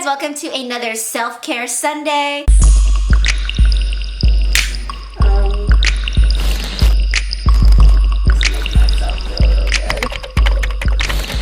welcome to another self-care Sunday.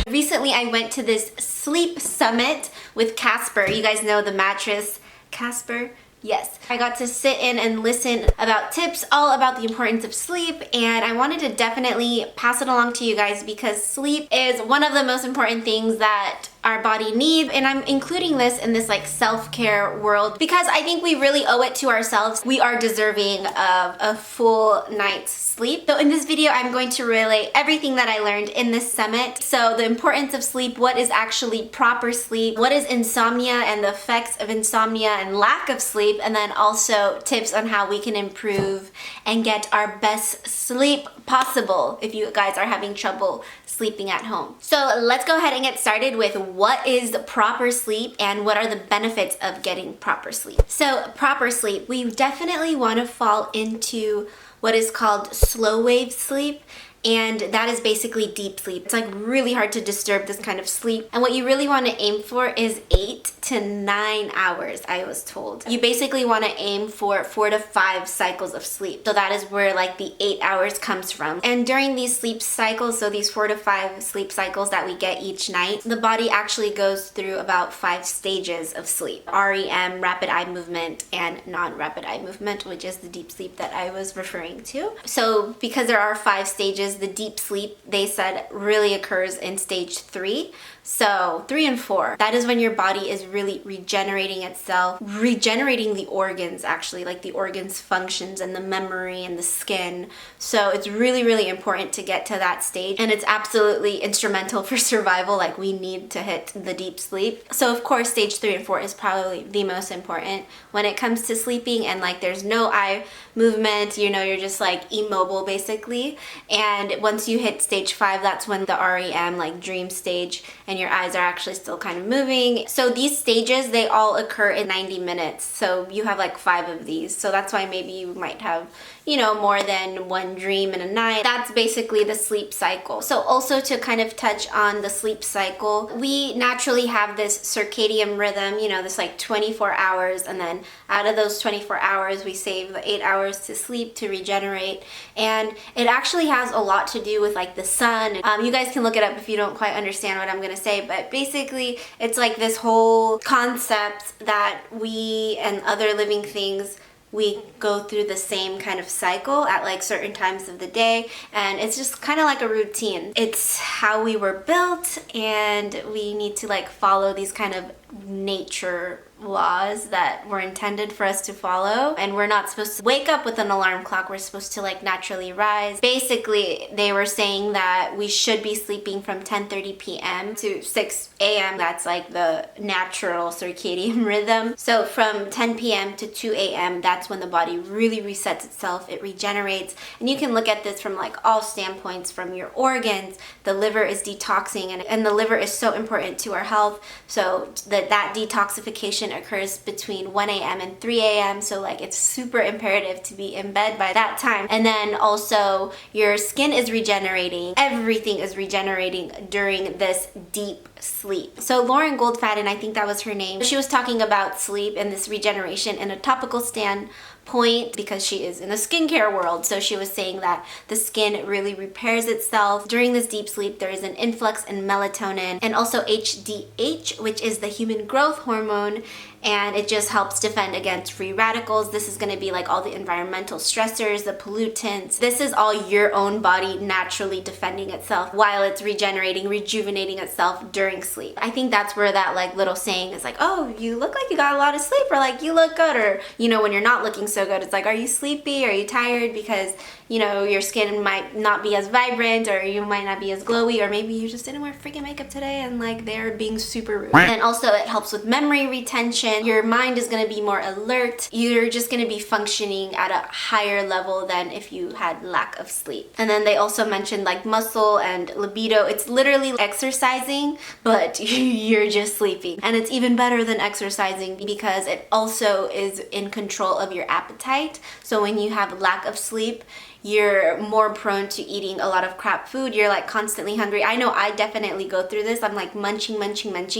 Recently I went to this sleep summit with Casper. You guys know the mattress Casper? Yes. I got to sit in and listen about tips all about the importance of sleep, and I wanted to definitely pass it along to you guys because sleep is one of the most important things that our body needs, and I'm including this in this like self-care world because I think we really owe it to ourselves. We are deserving of a full night's sleep. So in this video, I'm going to relay everything that I learned in this summit. So the importance of sleep, what is actually proper sleep, what is insomnia and the effects of insomnia and lack of sleep, and then also tips on how we can improve and get our best sleep possible if you guys are having trouble sleeping at home. So let's go ahead and get started with what is proper sleep and what are the benefits of getting proper sleep. So proper sleep, we definitely want to fall into what is called slow wave sleep, and that is basically deep sleep. It's like really hard to disturb this kind of sleep, and what you really want to aim for is 8 to 9 hours, I was told. You basically want to aim for 4 to 5 cycles of sleep. So that is where like the 8 hours comes from. And during these sleep cycles, so these 4 to 5 sleep cycles that we get each night, the body actually goes through about 5 stages of sleep. REM, rapid eye movement, and non-rapid eye movement, which is the deep sleep that I was referring to. So because there are 5 stages, the deep sleep, they said, really occurs in stage 3. So 3 and 4, that is when your body is really regenerating itself, regenerating the organs actually, like the organs functions and the memory and the skin. So it's really, really important to get to that stage, and it's absolutely instrumental for survival. Like we need to hit the deep sleep. So of course stage 3 and 4 is probably the most important when it comes to sleeping, and like there's no eye movement, you know, you're just like immobile basically. And once you hit stage 5, that's when the REM, like dream stage, and your eyes are actually still kind of moving. So these stages, they all occur in 90 minutes. So you have like 5 of these. So that's why maybe you might have, you know, more than one dream in a night. That's basically the sleep cycle. So also to kind of touch on the sleep cycle, we naturally have this circadian rhythm, you know, this like 24 hours, and then out of those 24 hours, we save the 8 hours to sleep to regenerate. And it actually has a lot to do with like the sun. You guys can look it up if you don't quite understand what I'm gonna say, but basically it's like this whole concept that we and other living things, we go through the same kind of cycle at like certain times of the day, and it's just kind of like a routine. It's how we were built, and we need to like follow these kind of nature laws that were intended for us to follow, and we're not supposed to wake up with an alarm clock. We're supposed to like naturally rise. Basically, they were saying that we should be sleeping from 10:30 p.m. to 6 a.m. That's like the natural circadian rhythm. So from 10 p.m. to 2 a.m. that's when the body really resets itself. It regenerates, and you can look at this from like all standpoints, from your organs. The liver is detoxing, and the liver is so important to our health. So that detoxification occurs between 1 a.m. and 3 a.m. So like it's super imperative to be in bed by that time. And then also your skin is regenerating. Everything is regenerating during this deep sleep. So Lauren Goldfaden, I think that was her name, she was talking about sleep and this regeneration in a topical standpoint because she is in the skincare world. So she was saying that the skin really repairs itself. During this deep sleep, there is an influx in melatonin and also HDH, which is the human growth hormone, and it just helps defend against free radicals. This is going to be like all the environmental stressors, the pollutants. This is all your own body naturally defending itself while it's regenerating, rejuvenating itself during sleep. I think that's where that like little saying is like, oh, you look like you got a lot of sleep, or like you look good, or you know, when you're not looking so good, it's like, are you sleepy? Are you tired? Because you know, your skin might not be as vibrant, or you might not be as glowy, or maybe you just didn't wear freaking makeup today and like they're being super rude. And also it helps with memory retention. Your mind is going to be more alert. You're just going to be functioning at a higher level than if you had lack of sleep. And then they also mentioned like muscle and libido. It's literally exercising, but you're just sleeping. And it's even better than exercising because it also is in control of your appetite. So when you have lack of sleep, you're more prone to eating a lot of crap food. You're like constantly hungry. I know I definitely go through this. I'm like munching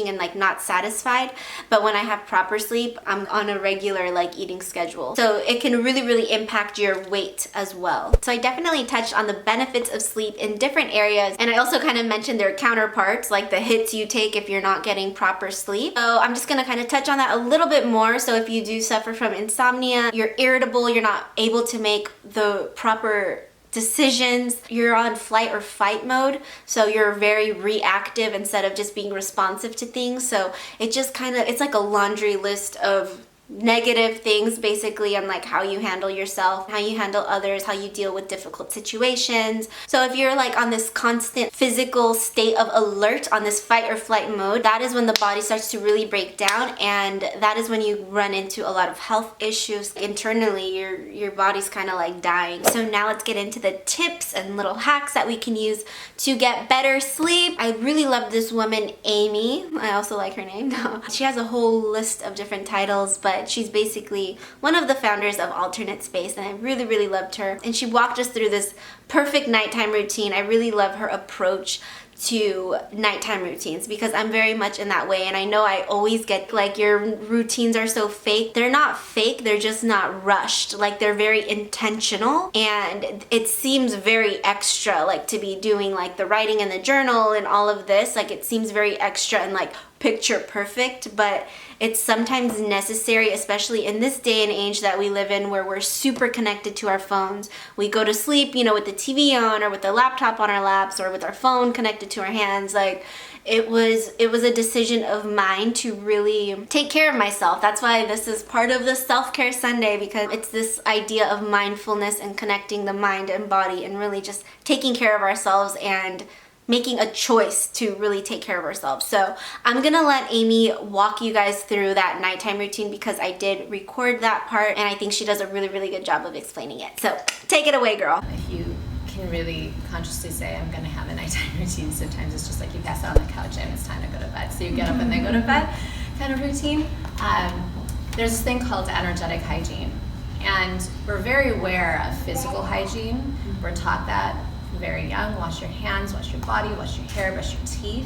and like not satisfied. But when I have proper sleep, I'm on a regular like eating schedule. So it can really impact your weight as well. So I definitely touched on the benefits of sleep in different areas. And I also kind of mentioned their counterparts, like the hits you take if you're not getting proper sleep. So I'm just gonna kind of touch on that a little bit more. So if you do suffer from insomnia, you're irritable, you're not able to make the proper decisions, you're on flight or fight mode, so you're very reactive instead of just being responsive to things. So it just kind of, it's like a laundry list of negative things basically on like how you handle yourself, how you handle others, how you deal with difficult situations. So if you're like on this constant physical state of alert, on this fight or flight mode, that is when the body starts to really break down, and that is when you run into a lot of health issues internally. Your body's kind of like dying. So now let's get into the tips and little hacks that we can use to get better sleep. I really love this woman, Amy. I also like her name. She has a whole list of different titles, but she's basically one of the founders of Alternate Space, and I really loved her. And she walked us through this perfect nighttime routine. I really love her approach to nighttime routines because I'm very much in that way, and I know I always get like, your routines are so fake. They're not fake, they're just not rushed. Like, they're very intentional, and it seems very extra, like to be doing like the writing in the journal and all of this. Like, it seems very extra and like picture perfect, but it's sometimes necessary, especially in this day and age that we live in, where we're super connected to our phones. We go to sleep, you know, with the TV on, or with the laptop on our laps, or with our phone connected to our hands. Like, it was a decision of mine to really take care of myself. That's why this is part of the Self-Care Sunday, because it's this idea of mindfulness and connecting the mind and body and really just taking care of ourselves and making a choice to really take care of ourselves. So I'm gonna let Amy walk you guys through that nighttime routine because I did record that part, and I think she does a really good job of explaining it. So take it away, girl. If you can really consciously say, I'm gonna have a nighttime routine, sometimes it's just like you pass out on the couch and it's time to go to bed. So you get up and then go to bed kind of routine. There's this thing called energetic hygiene, and we're very aware of physical hygiene. We're taught that very young: wash your hands, wash your body, wash your hair, brush your teeth.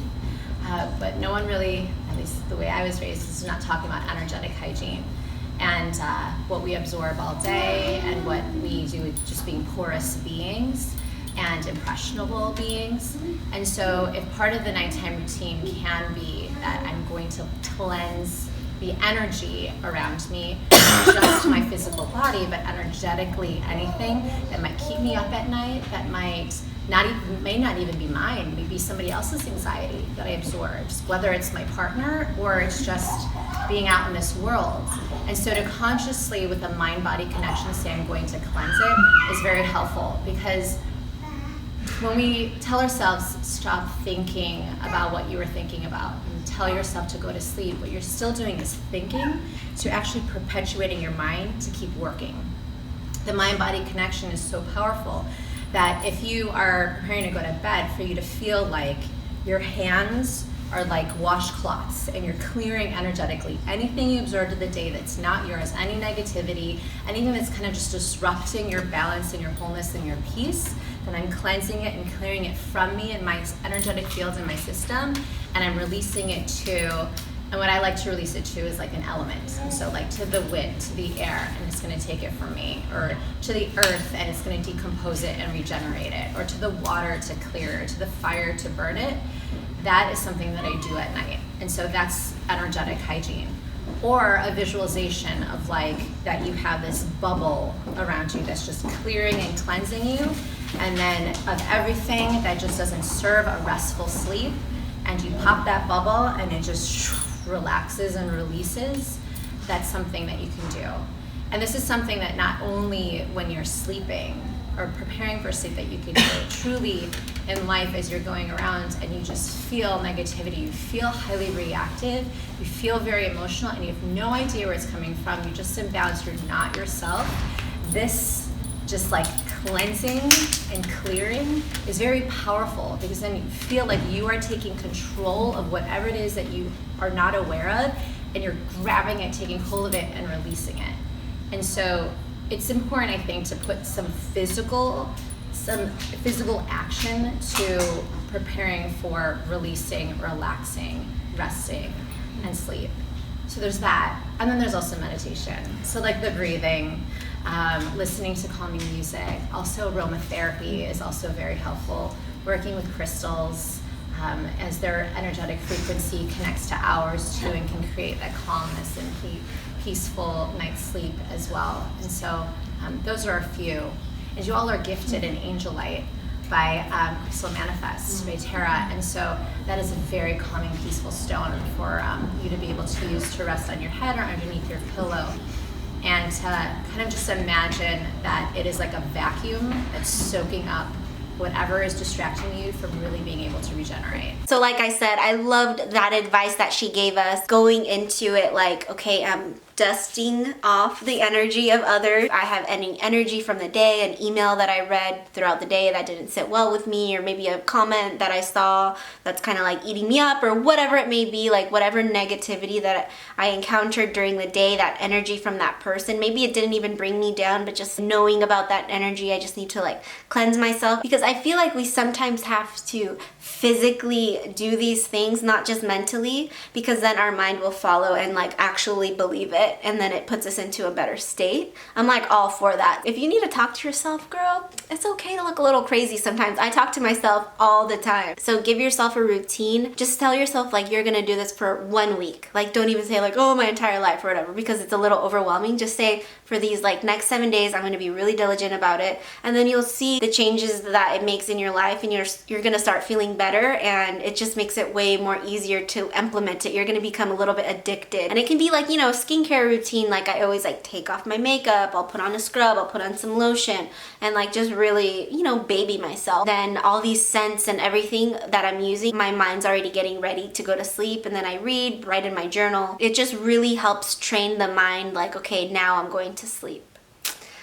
But no one really, at least the way I was raised, is not talking about energetic hygiene and what we absorb all day and what we do with just being porous beings and impressionable beings. And so if part of the nighttime routine can be that I'm going to cleanse the energy around me, not just my physical body, but energetically anything that might keep me up at night, that may not even be mine, maybe somebody else's anxiety that I absorbed, whether it's my partner or it's just being out in this world. And so to consciously, with a mind-body connection, say I'm going to cleanse it is very helpful, because when we tell ourselves, stop thinking about what you were thinking about, and tell yourself to go to sleep, what you're still doing is thinking, so you're actually perpetuating your mind to keep working. The mind-body connection is so powerful that if you are preparing to go to bed, for you to feel like your hands are like washcloths and you're clearing energetically anything you absorbed of the day that's not yours, any negativity, anything that's kind of just disrupting your balance and your wholeness and your peace, then I'm cleansing it and clearing it from me and my energetic fields in my system, and I'm releasing it to, and what I like to release it to is like an element. And so like to the wind, to the air, and it's gonna take it from me, or to the earth and it's gonna decompose it and regenerate it, or to the water to clear it, or to the fire to burn it. That is something that I do at night. And so that's energetic hygiene. Or a visualization of like that you have this bubble around you that's just clearing and cleansing you, and then of everything that just doesn't serve a restful sleep, and you pop that bubble and it just relaxes and releases. That's something that you can do. And this is something that not only when you're sleeping or preparing for sleep that you can do, truly in life as you're going around and you just feel negativity, you feel highly reactive, you feel very emotional, and you have no idea where it's coming from, you're just imbalanced, you're not yourself. This just like cleansing and clearing is very powerful, because then you feel like you are taking control of whatever it is that you are not aware of, and you're grabbing it, taking hold of it, and releasing it. And so it's important, I think, to put some physical action to preparing for releasing, relaxing, resting, and sleep. So there's that. And then there's also meditation. So like the breathing, listening to calming music. Also aromatherapy is also very helpful. Working with crystals, as their energetic frequency connects to ours too, and can create that calmness and peaceful night's sleep as well. And so those are a few. And you all are gifted an angel light by Crystal Manifest by Tara, and so that is a very calming, peaceful stone for you to be able to use to rest on your head or underneath your pillow, and to kind of just imagine that it is like a vacuum that's soaking up whatever is distracting you from really being able to regenerate. So like I said, I loved that advice that she gave us going into it, like, okay, I'm dusting off the energy of others. I have any energy from the day, an email that I read throughout the day that didn't sit well with me, or maybe a comment that I saw that's kind of like eating me up, or whatever it may be, like whatever negativity that I encountered during the day, that energy from that person, maybe it didn't even bring me down, but just knowing about that energy, I just need to like cleanse myself, because I feel like we sometimes have to physically do these things, not just mentally, because then our mind will follow and like actually believe it, and then it puts us into a better state. I'm like all for that. If you need to talk to yourself, girl, it's okay to look a little crazy sometimes. I talk to myself all the time. So give yourself a routine. Just tell yourself like you're gonna do this for 1 week. Like don't even say like, oh, my entire life or whatever, because it's a little overwhelming. Just say for these like next 7 days, I'm gonna be really diligent about it, and then you'll see the changes that it makes in your life, and you're gonna start feeling better, and it just makes it way more easier to implement it. You're gonna become a little bit addicted, and it can be like, you know, skincare routine. Like I always like take off my makeup, I'll put on a scrub, I'll put on some lotion, and like just really, you know, baby myself. Then all these scents and everything that I'm using, my mind's already getting ready to go to sleep, and then I write in my journal. It just really helps train the mind like, okay, now I'm going to sleep.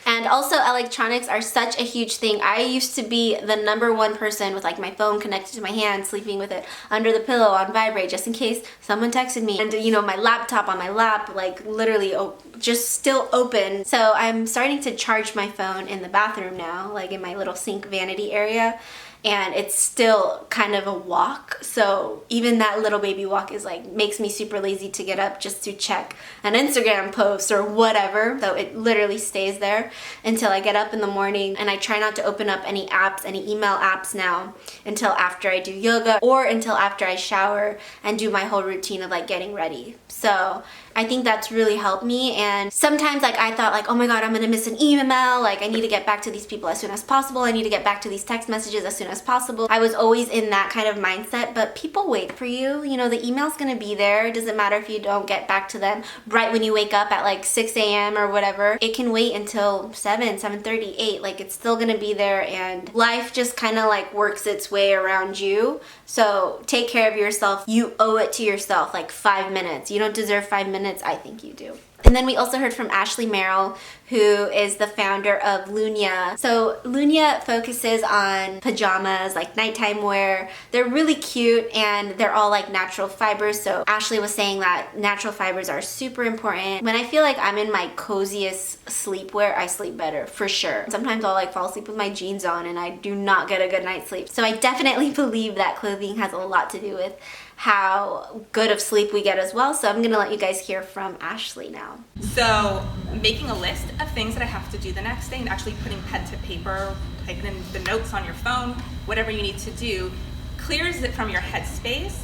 And also electronics are such a huge thing. I used to be the #1 person with like my phone connected to my hand, sleeping with it under the pillow on vibrate just in case someone texted me. And you know, my laptop on my lap, like literally just still open. So I'm starting to charge my phone in the bathroom now, like in my little sink vanity area. And it's still kind of a walk, so even that little baby walk is like makes me super lazy to get up just to check an Instagram post or whatever. So it literally stays there until I get up in the morning, and I try not to open up any apps, any email apps now until after I do yoga or until after I shower and do my whole routine of like getting ready. So I think that's really helped me. And sometimes like I thought like, oh my god, I'm gonna miss an email, like I need to get back to these people as soon as possible, I need to get back to these text messages as soon as possible. I was always in that kind of mindset, but people wait for you. You know, the email's gonna be there. It doesn't matter if you don't get back to them right when you wake up at like 6 a.m. or whatever. It can wait until 7:30, 8. Like it's still gonna be there, and life just kind of like works its way around you. So take care of yourself. You owe it to yourself, like 5 minutes. You don't deserve 5 minutes. I think you do. And then we also heard from Ashley Merrill, who is the founder of Lunya. So Lunya focuses on pajamas, like nighttime wear. They're really cute, and they're all like natural fibers. So Ashley was saying that natural fibers are super important. When I feel like I'm in my coziest sleepwear, I sleep better, for sure. Sometimes I'll like fall asleep with my jeans on and I do not get a good night's sleep. So I definitely believe that clothing has a lot to do with how good of sleep we get as well. So I'm gonna let you guys hear from Ashley now. So making a list of things that I have to do the next day and actually putting pen to paper, typing in the notes on your phone, whatever you need to do, clears it from your headspace.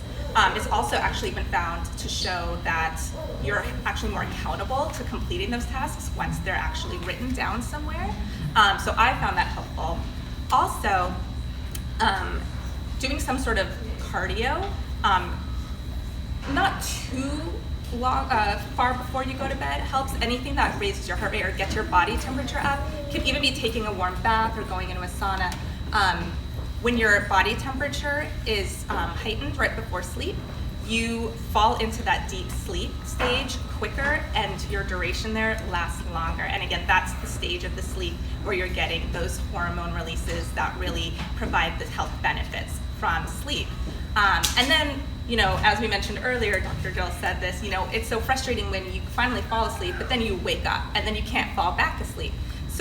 It's also actually been found to show that you're actually more accountable to completing those tasks once they're actually written down somewhere. So I found that helpful. Also, doing some sort of cardio, not too long, far before you go to bed helps. Anything that raises your heart rate or gets your body temperature up. Could even be taking a warm bath or going into a sauna. When your body temperature is heightened right before sleep, you fall into that deep sleep stage quicker, and your duration there lasts longer. And again, that's the stage of the sleep where you're getting those hormone releases that really provide the health benefits from sleep. And then, you know, as we mentioned earlier, Dr. Jill said this, you know, it's so frustrating when you finally fall asleep, but then you wake up and then you can't fall back asleep.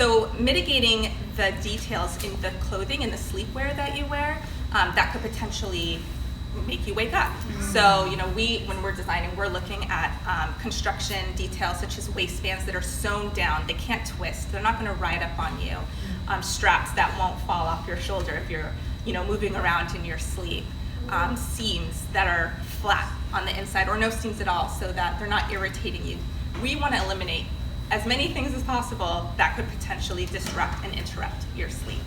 So mitigating the details in the clothing and the sleepwear that you wear, that could potentially make you wake up. So, you know, when we're designing, we're looking at construction details such as waistbands that are sewn down. They can't twist. They're not going to ride up on you. Straps that won't fall off your shoulder if you're, you know, moving around in your sleep. Seams that are flat on the inside or no seams at all so that they're not irritating you. We want to eliminate as many things as possible that could potentially disrupt and interrupt your sleep.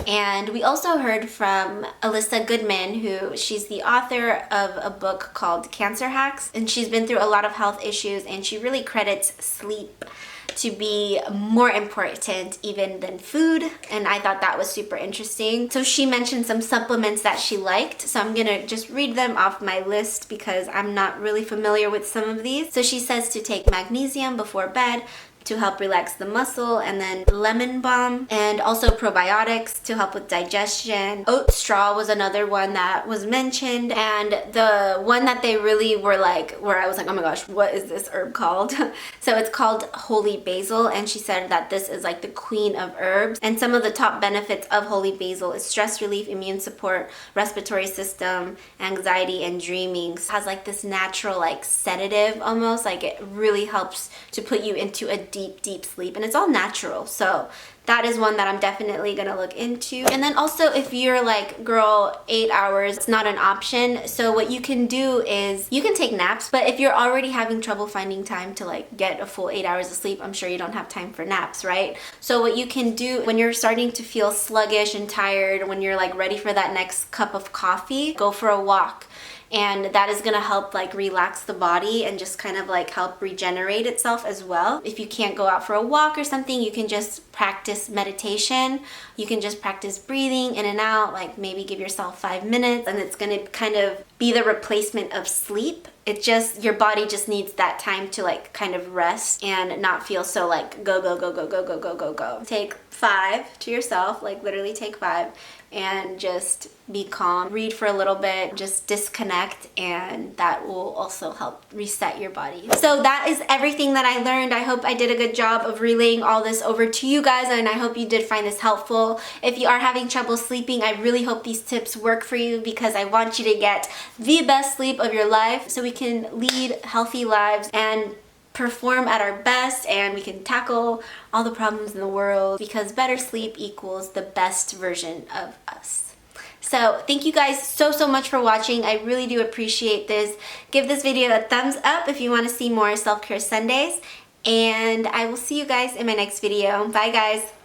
And we also heard from Alyssa Goodman, who she's the author of a book called Cancer Hacks, and she's been through a lot of health issues, and she really credits sleep to be more important even than food, and I thought that was super interesting. So she mentioned some supplements that she liked, so I'm gonna just read them off my list because I'm not really familiar with some of these. So she says to take magnesium before bed to help relax the muscle, and then lemon balm, and also probiotics to help with digestion. Oat straw was another one that was mentioned, and the one that they really were like, where I was like, oh my gosh, what is this herb called? So it's called holy basil, and she said that this is like the queen of herbs, and some of the top benefits of holy basil is stress relief, immune support, respiratory system, anxiety, and dreaming. It has like this natural like sedative almost, like it really helps to put you into a deep sleep, and it's all natural. So that is one that I'm definitely gonna look into. And then also, if you're like, girl, 8 hours, it's not an option. So what you can do is you can take naps, but if you're already having trouble finding time to like get a full 8 hours of sleep, I'm sure you don't have time for naps, right? So what you can do when you're starting to feel sluggish and tired, when you're like ready for that next cup of coffee, go for a walk. And that is gonna help like relax the body and just kind of like help regenerate itself as well. If you can't go out for a walk or something, you can just practice meditation. You can just practice breathing in and out, like maybe give yourself 5 minutes, and it's gonna kind of be the replacement of sleep. It just, your body just needs that time to like kind of rest and not feel so like go. Take 5 to yourself, like literally take 5, and just be calm, read for a little bit, just disconnect, and that will also help reset your body. So that is everything that I learned. I hope I did a good job of relaying all this over to you guys, and I hope you did find this helpful. If you are having trouble sleeping, I really hope these tips work for you, because I want you to get the best sleep of your life so we can lead healthy lives and perform at our best, and we can tackle all the problems in the world, because better sleep equals the best version of us. So thank you guys so much for watching. I really do appreciate this. Give this video a thumbs up if you want to see more Self-Care Sundays, and I will see you guys in my next video. Bye guys.